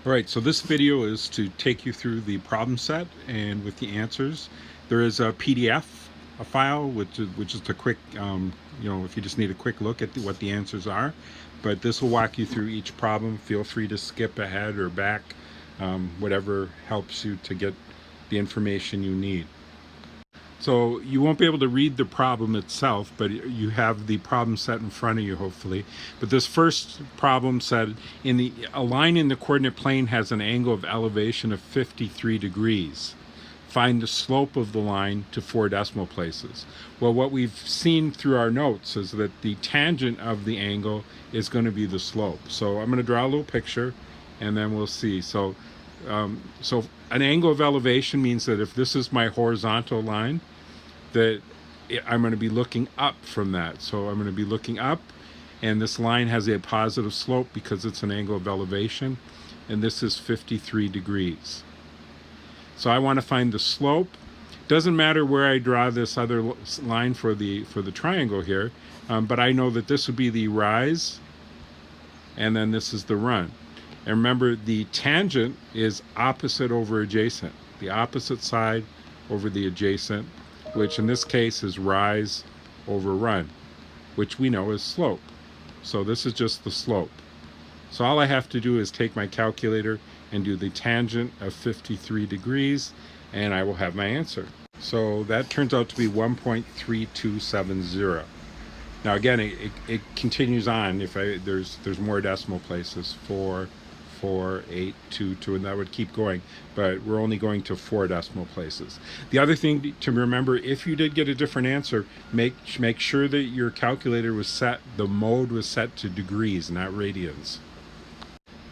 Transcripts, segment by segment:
All right, so this video is to take you through the problem set and with the answers. There is a PDF, a file, which is a quick, if you just need a quick look at what the answers are. But this will walk you through each problem. Feel free to skip ahead or back, whatever helps you to get the information you need. So you won't be able to read the problem itself, but you have the problem set in front of you, hopefully. But this first problem said, a line in the coordinate plane has an angle of elevation of 53 degrees. Find the slope of the line to 4 decimal places. Well, what we've seen through our notes is that the tangent of the angle is going to be the slope. So I'm going to draw a little picture, and then we'll see. So an angle of elevation means that if this is my horizontal line, that I'm going to be looking up from that. So I'm going to be looking up, and this line has a positive slope because it's an angle of elevation, and this is 53 degrees. So I want to find the slope. Doesn't matter where I draw this other line for the triangle here, but I know that this would be the rise, and then this is the run. And remember, the tangent is opposite over adjacent. The opposite side over the adjacent, which in this case is rise over run, which we know is slope. So this is just the slope. So all I have to do is take my calculator and do the tangent of 53 degrees, and I will have my answer. So that turns out to be 1.3270. Now again, it continues on. If there's more decimal places, 4, 4, 8, 2, 2, and that would keep going, but we're only going to 4 decimal places. The other thing to remember, if you did get a different answer, make sure that your calculator was set, the mode was set to degrees, not radians.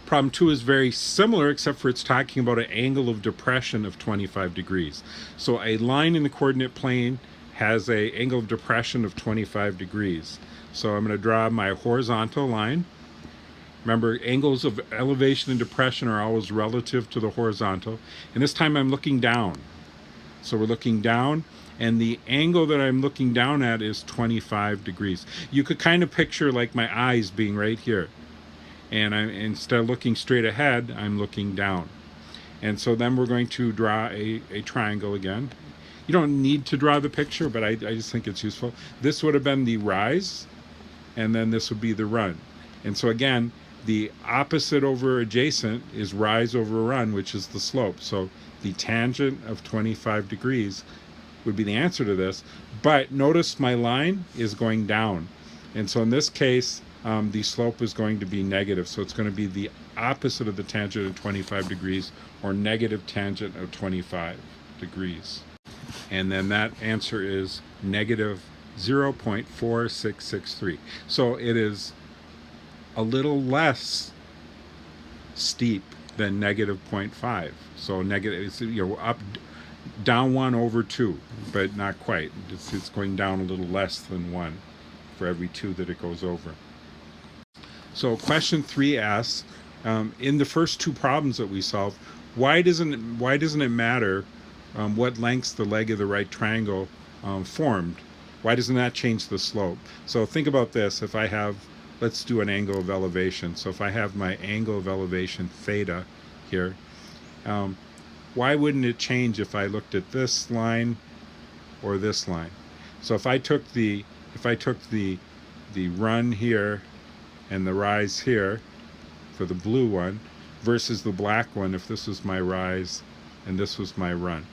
Problem 2 is very similar, except for it's talking about an angle of depression of 25 degrees. So a line in the coordinate plane has an angle of depression of 25 degrees. So I'm going to draw my horizontal line. Remember, angles of elevation and depression are always relative to the horizontal. And this time I'm looking down. So we're looking down, and the angle that I'm looking down at is 25 degrees. You could kind of picture like my eyes being right here. And instead of looking straight ahead, I'm looking down. And so then we're going to draw a triangle again. You don't need to draw the picture, but I just think it's useful. This would have been the rise, and then this would be the run. And so again, the opposite over adjacent is rise over run, which is the slope. So the tangent of 25 degrees would be the answer to this. But notice my line is going down. And so in this case, the slope is going to be negative. So it's going to be the opposite of the tangent of 25 degrees, or negative tangent of 25 degrees. And then that answer is negative 0.4663. So it is a little less steep than negative 0.5. So negative, it's, down 1 over 2, but not quite. It's going down a little less than 1 for every 2 that it goes over. So question 3 asks, in the first 2 problems that we solved, why doesn't it matter what lengths the leg of the right triangle formed? Why doesn't that change the slope? So think about this. If I have, let's do an angle of elevation. So if I have my angle of elevation theta here, why wouldn't it change if I looked at this line or this line? So if I took the run here and the rise here for the blue one versus the black one, if this was my rise and this was my run,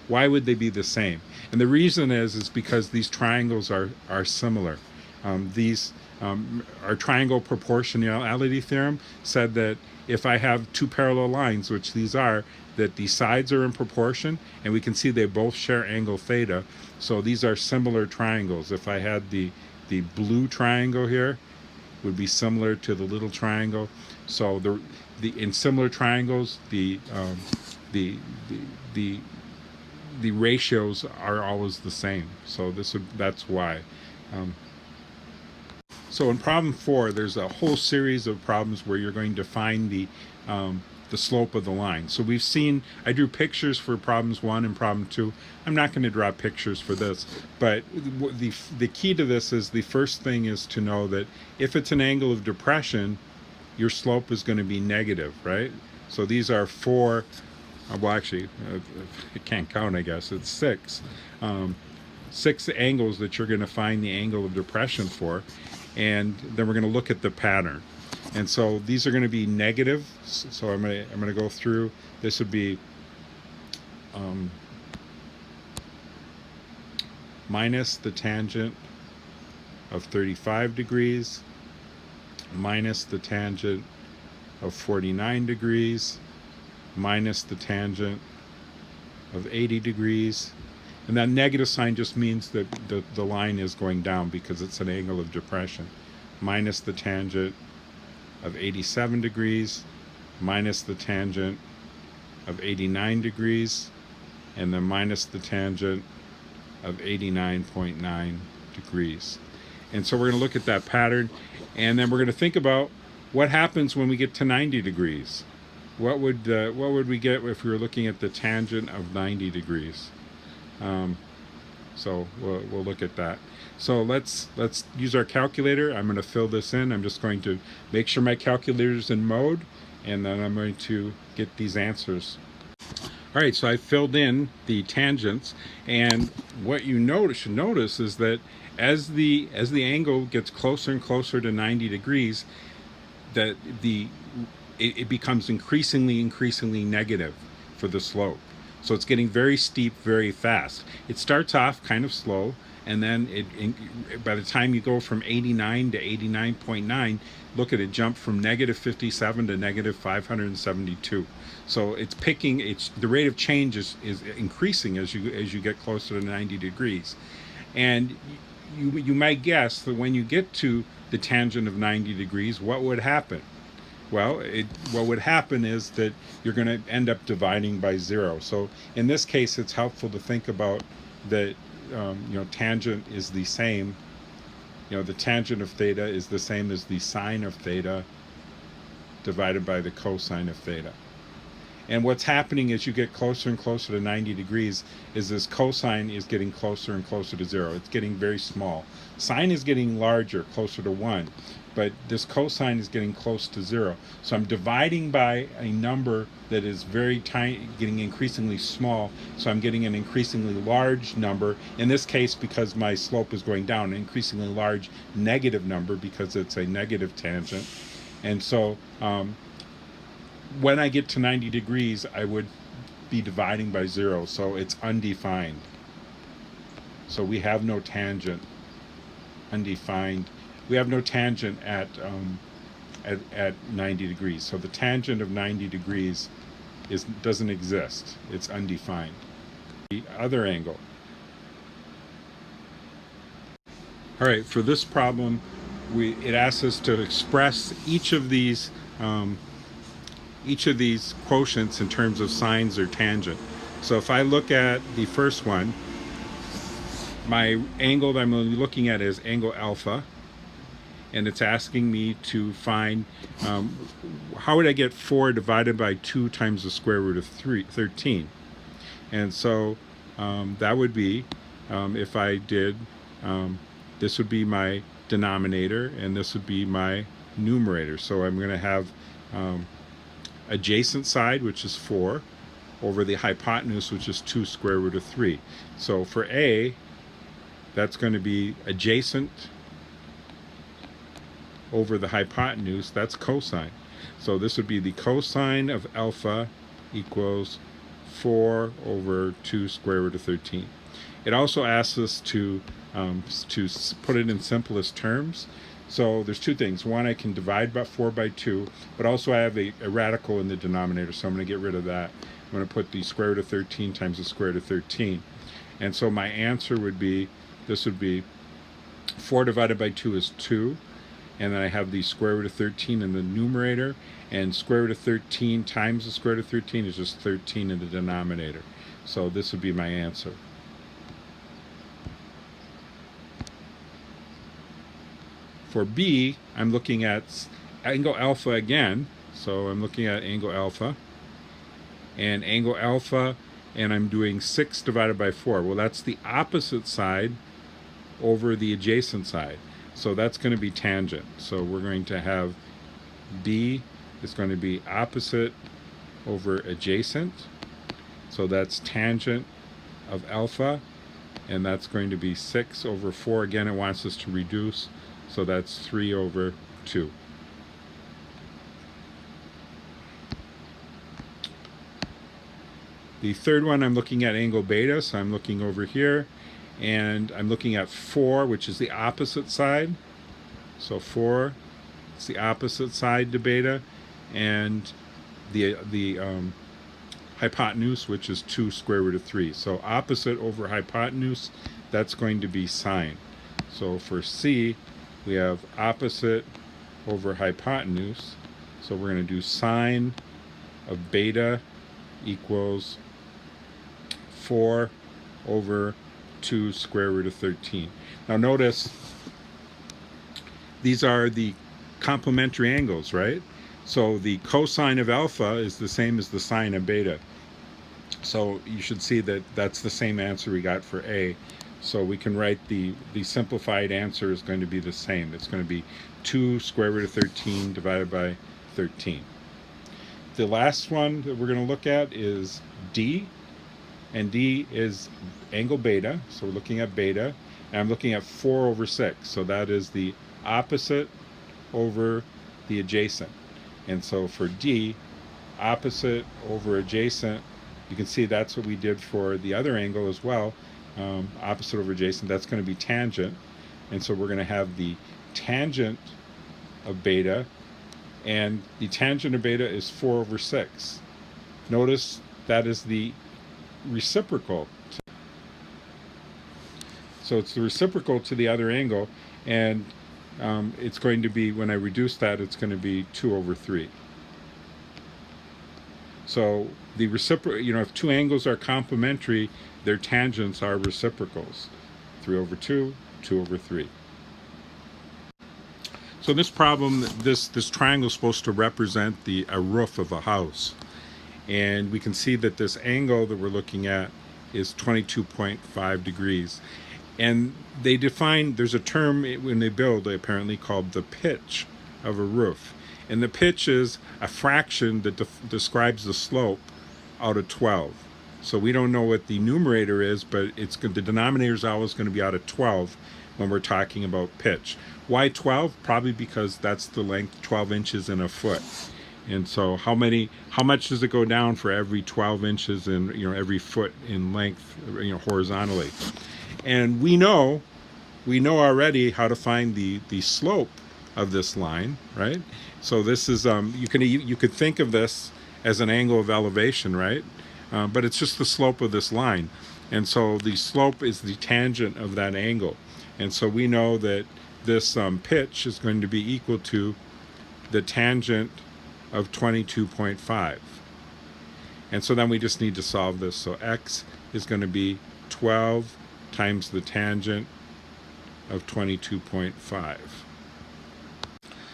why would they be the same? And the reason is because these triangles are similar. Our triangle proportionality theorem said that if I have 2 parallel lines, which these are, that the sides are in proportion, and we can see they both share angle theta. So these are similar triangles. If I had the blue triangle here, would be similar to the little triangle. So in similar triangles, the ratios are always the same. So that's why. So in problem 4, there's a whole series of problems where you're going to find the slope of the line. So we've seen, I drew pictures for problems 1 and problem 2. I'm not going to draw pictures for this, but the key to this is, the first thing is to know that if it's an angle of depression, your slope is going to be negative, right? So these are four, well actually, I can't count, I guess, it's six. 6 angles that you're going to find the angle of depression for, and then we're going to look at the pattern. And so these are going to be negative. So I'm going to go through. This would be minus the tangent of 35 degrees, minus the tangent of 49 degrees, minus the tangent of 80 degrees. And that negative sign just means that the line is going down because it's an angle of depression. Minus the tangent of 87 degrees, minus the tangent of 89 degrees, and then minus the tangent of 89.9 degrees. And so we're going to look at that pattern, and then we're going to think about what happens when we get to 90 degrees. What would we get if we were looking at the tangent of 90 degrees? So we'll look at that. So let's use our calculator. I'm going to fill this in. I'm just going to make sure my calculator's in mode, and then I'm going to get these answers. All right, so I filled in the tangents, and what you should notice is that as the angle gets closer and closer to 90 degrees, that it becomes increasingly negative for the slope. So it's getting very steep very fast. It starts off kind of slow, and then by the time you go from 89 to 89.9, look at it jump from negative 57 to negative 572. So it's the rate of change is increasing as you get closer to 90 degrees. And you might guess that when you get to the tangent of 90 degrees, what would happen? Well, what would happen is that you're going to end up dividing by 0. So in this case, it's helpful to think about that, tangent is the same. The tangent of theta is the same as the sine of theta divided by the cosine of theta. And what's happening as you get closer and closer to 90 degrees is this cosine is getting closer and closer to 0. It's getting very small. Sine is getting larger, closer to 1. But this cosine is getting close to 0. So I'm dividing by a number that is very tiny, getting increasingly small. So I'm getting an increasingly large number. In this case, because my slope is going down, an increasingly large negative number because it's a negative tangent. And so when I get to 90 degrees, I would be dividing by 0. So it's undefined. So we have no tangent, undefined. We have no tangent at 90 degrees. So the tangent of 90 degrees doesn't exist. It's undefined. The other angle. All right, for this problem, it asks us to express each of these quotients in terms of sines or tangent. So if I look at the first one, my angle that I'm looking at is angle alpha. And it's asking me to find how would I get 4 divided by 2 times the square root of 13. And so that would be, if I did, this would be my denominator and this would be my numerator. So I'm going to have adjacent side, which is 4, over the hypotenuse, which is 2 square root of 3. So for A, that's going to be adjacent over the hypotenuse, that's cosine. So this would be the cosine of alpha equals 4 over 2 square root of 13. It also asks us to put it in simplest terms. So there's two things. One, I can divide by 4 by 2, but also I have a radical in the denominator, so I'm going to get rid of that. I'm going to put the square root of 13 times the square root of 13. And so my answer would be, this would be 4 divided by 2 is 2. And then I have the square root of 13 in the numerator, and square root of 13 times the square root of 13 is just 13 in the denominator. So this would be my answer. For B, I'm looking at angle alpha again. So I'm looking at angle alpha. And angle alpha, and I'm doing 6 divided by 4. Well, that's the opposite side over the adjacent side. So that's going to be tangent. So we're going to have D is going to be opposite over adjacent. So that's tangent of alpha, and that's going to be 6 over 4. Again, it wants us to reduce, so that's 3 over 2. The third one, I'm looking at angle beta, so I'm looking over here, and I'm looking at 4, which is the opposite side. So 4 is the opposite side to beta, and the hypotenuse, which is 2 square root of 3. So opposite over hypotenuse, that's going to be sine. So for C, we have opposite over hypotenuse. So we're going to do sine of beta equals 4 over 2 square root of 13. Now notice, these are the complementary angles, right? So the cosine of alpha is the same as the sine of beta. So you should see that that's the same answer we got for A. So we can write the simplified answer is going to be the same. It's going to be 2 square root of 13 divided by 13. The last one that we're going to look at is D, and D is angle beta. So we're looking at beta, and I'm looking at 4 over 6. So that is the opposite over the adjacent. And so for D, opposite over adjacent, you can see that's what we did for the other angle as well. Opposite over adjacent, that's going to be tangent. And so we're going to have the tangent of beta, and the tangent of beta is 4 over 6. Notice that is the reciprocal. So it's the reciprocal to the other angle, and it's going to be, when I reduce that, it's going to be 2 over 3. So the reciprocal, if two angles are complementary, their tangents are reciprocals. 3 over 2, 2 over 3. So this problem, this triangle is supposed to represent a roof of a house. And we can see that this angle that we're looking at is 22.5 degrees. And they define, there's a term when they build, apparently, called the pitch of a roof. And the pitch is a fraction that describes the slope out of 12. So we don't know what the numerator is, but the denominator is always going to be out of 12 when we're talking about pitch. Why 12? Probably because that's the length, 12 inches in a foot. And so how much does it go down for every 12 inches in, every foot in length, horizontally? And we know already how to find the slope of this line, right? So this is, you could think of this as an angle of elevation, right? But it's just the slope of this line. And so the slope is the tangent of that angle. And so we know that this pitch is going to be equal to the tangent of 22.5. And so then we just need to solve this. So x is going to be 12 times the tangent of 22.5.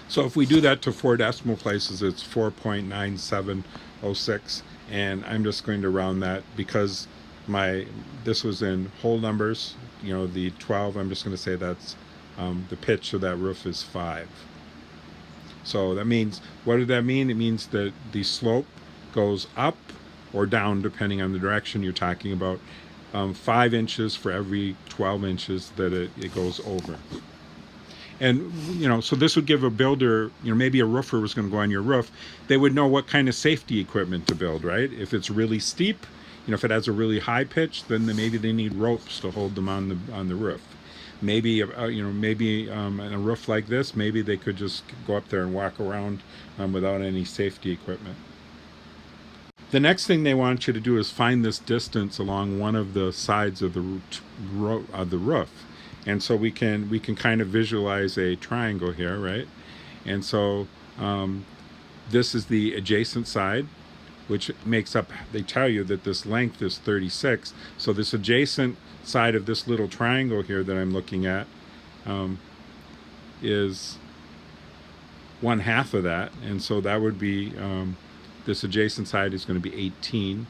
So if we do that to 4 decimal places, it's 4.9706, and I'm just going to round that because this was in whole numbers. The 12, I'm just going to say that's the pitch of that roof is 5. So that means, what did that mean? It means that the slope goes up or down depending on the direction you're talking about, 5 inches for every 12 inches that it goes over. And, so this would give a builder, maybe a roofer was going to go on your roof, they would know what kind of safety equipment to build, right? If it's really steep, if it has a really high pitch, then maybe they need ropes to hold them on the roof. Maybe, in a roof like this, maybe they could just go up there and walk around without any safety equipment. The next thing they want you to do is find this distance along one of the sides of the roof. And so we can kind of visualize a triangle here, right? And so this is the adjacent side, which makes up, they tell you that this length is 36. So this adjacent side of this little triangle here that I'm looking at is 1/2 of that. And so that would be, this adjacent side is going to be 18.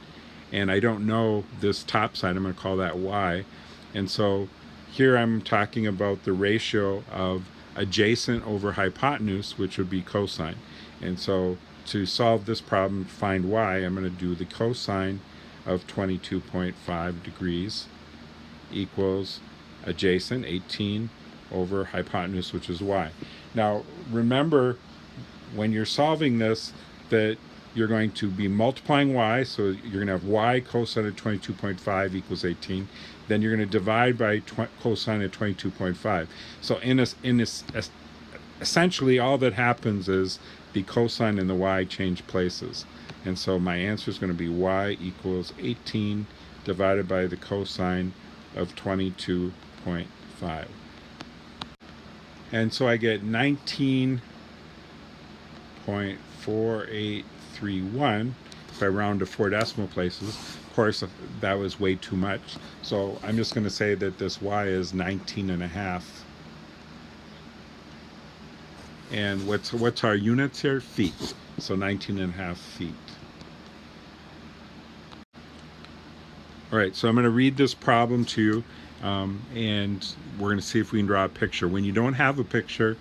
And I don't know this top side, I'm going to call that y. And so here I'm talking about the ratio of adjacent over hypotenuse, which would be cosine. And so to solve this problem, find y, I'm going to do the cosine of 22.5 degrees equals adjacent 18 over hypotenuse, which is y. Now remember, when you're solving this, that you're going to be multiplying y, so you're going to have y cosine of 22.5 equals 18. Then you're going to divide by cosine of 22.5. So essentially all that happens is the cosine and the y change places. And so my answer is going to be y equals 18 divided by the cosine of 22.5. And so I get 19.4831 if I round to 4 decimal places. Of course, that was way too much. So I'm just going to say that this y is 19.5. And what's our units here? Feet. So 19.5 feet. All right, so I'm going to read this problem to you, and we're going to see if we can draw a picture. When you don't have a picture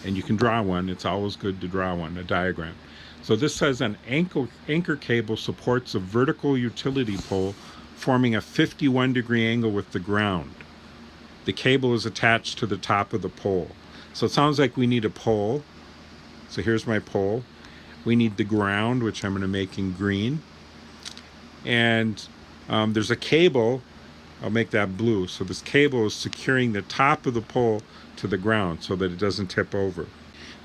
and you can draw one, it's always good to draw one, a diagram. So this says an anchor cable supports a vertical utility pole forming a 51-degree angle with the ground. The cable is attached to the top of the pole. So it sounds like we need a pole. So here's my pole. We need the ground, which I'm going to make in green. And there's a cable. I'll make that blue. So this cable is securing the top of the pole to the ground so that it doesn't tip over.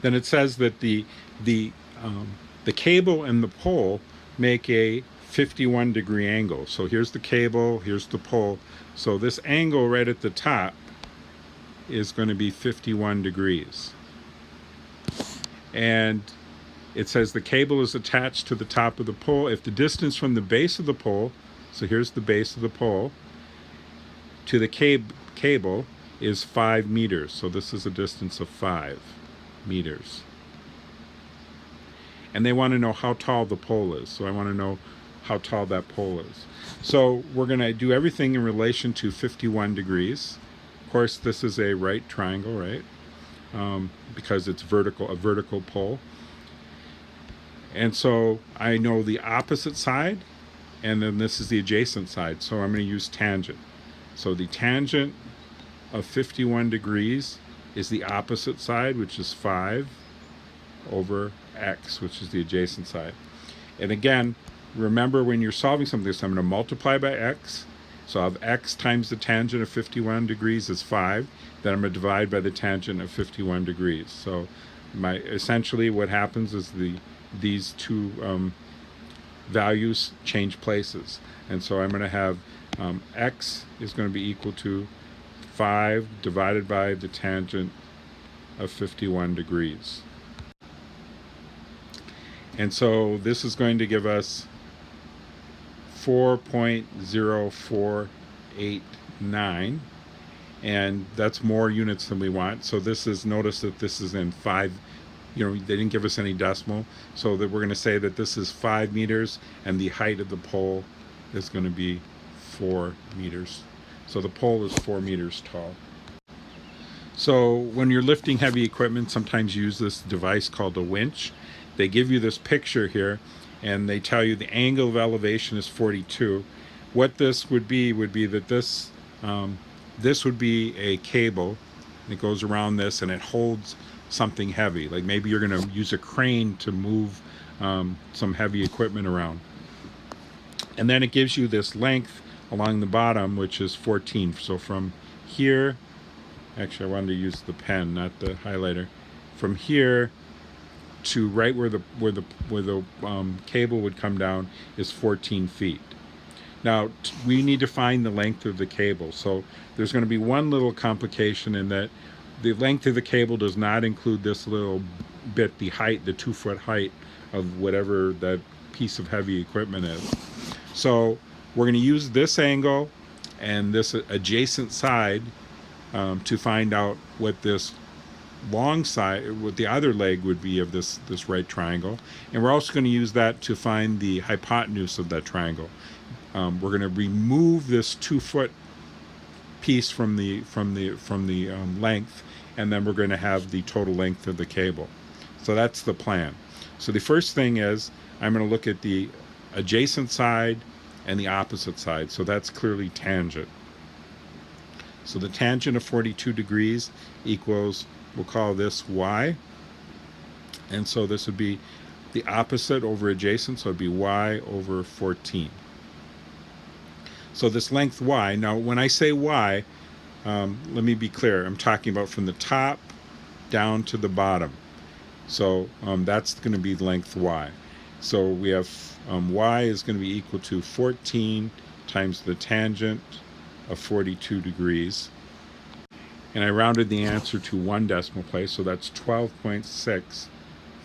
Then it says that the cable and the pole make a 51-degree angle. So here's the cable, here's the pole. So this angle right at the top is going to be 51 degrees. And it says the cable is attached to the top of the pole. If the distance from the base of the pole, so here's the base of the pole, to the cable is 5 meters. So this is a distance of 5 meters. And they want to know how tall the pole is. So I want to know how tall that pole is. So we're going to do everything in relation to 51 degrees. Of course, this is a right triangle, right? Because it's vertical, a vertical pole. And so I know the opposite side, and then this is the adjacent side. So I'm going to use tangent. So the tangent of 51 degrees is the opposite side, which is 5 over x, which is the adjacent side. And again, remember when you're solving something, so I'm going to multiply by x. So I have x times the tangent of 51 degrees is 5. Then I'm going to divide by the tangent of 51 degrees. So essentially what happens is these two values change places. And so I'm going to have x is going to be equal to 5 divided by the tangent of 51 degrees. And so this is going to give us 4.0489, and that's more units than we want. So this is, notice that this is in 5, they didn't give us any decimal, so that we're going to say that this is 5 meters, and the height of the pole is going to be 4 meters. So the pole is 4 meters tall. So when you're lifting heavy equipment, sometimes you use this device called a winch. They give you this picture here, and they tell you the angle of elevation is 42. What this would be that this would be a cable, and it goes around this, and it holds something heavy. Like maybe you're going to use a crane to move some heavy equipment around. And then it gives you this length along the bottom, which is 14. So from here, actually I wanted to use the pen, not the highlighter. From here to right where the cable would come down is 14 feet. Now we need to find the length of the cable. So there's going to be one little complication in that the length of the cable does not include this little bit, the height, the 2-foot height of whatever that piece of heavy equipment is. So we're going to use this angle and this adjacent side to find out what this long side, what the other leg would be of this right triangle. And we're also going to use that to find the hypotenuse of that triangle. We're going to remove this 2-foot piece from the length, and then we're going to have the total length of the cable. So that's the plan. So the first thing is I'm going to look at the adjacent side and the opposite side. So that's clearly tangent. So the tangent of 42 degrees equals, we'll call this y. And so this would be the opposite over adjacent, so it'd be y over 14. So this length y, now when I say y, let me be clear, I'm talking about from the top down to the bottom. So that's going to be length y. So we have y is going to be equal to 14 times the tangent of 42 degrees. And I rounded the answer to 1 decimal place, so that's 12.6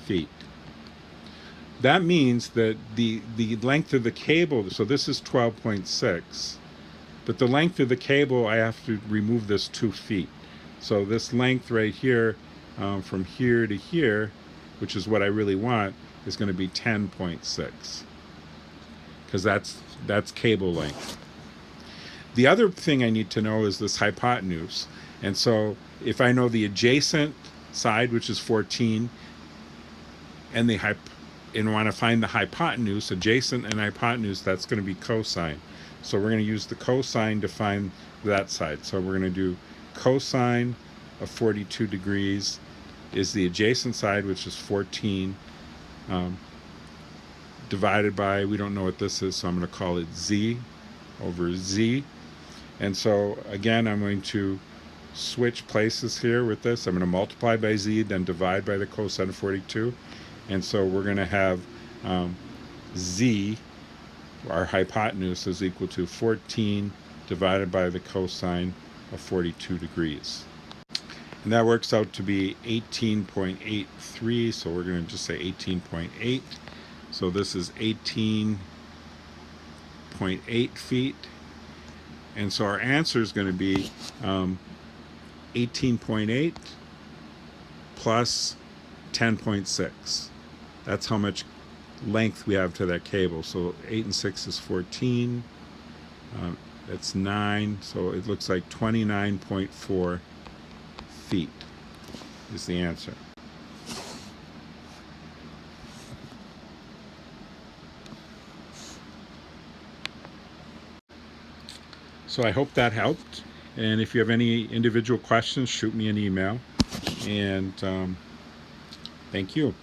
feet. That means that the length of the cable, so this is 12.6, but the length of the cable, I have to remove this 2 feet. So this length right here, from here to here, which is what I really want, is going to be 10.6, because that's cable length. The other thing I need to know is this hypotenuse. And so if I know the adjacent side, which is 14, and want to find the hypotenuse, adjacent and hypotenuse, that's going to be cosine. So we're going to use the cosine to find that side. So we're going to do cosine of 42 degrees is the adjacent side, which is 14, divided by, we don't know what this is, so I'm going to call it z over z. And so again, I'm going to switch places here with this. I'm going to multiply by z, then divide by the cosine of 42. And so we're going to have z, our hypotenuse, is equal to 14 divided by the cosine of 42 degrees. And that works out to be 18.83, so we're going to just say 18.8. So this is 18.8 feet. And so our answer is going to be 18.8 plus 10.6. That's how much length we have to that cable. So 8 and 6 is 14. That's 9. So it looks like 29.4 feet is the answer. So I hope that helped. And if you have any individual questions, shoot me an email. And thank you.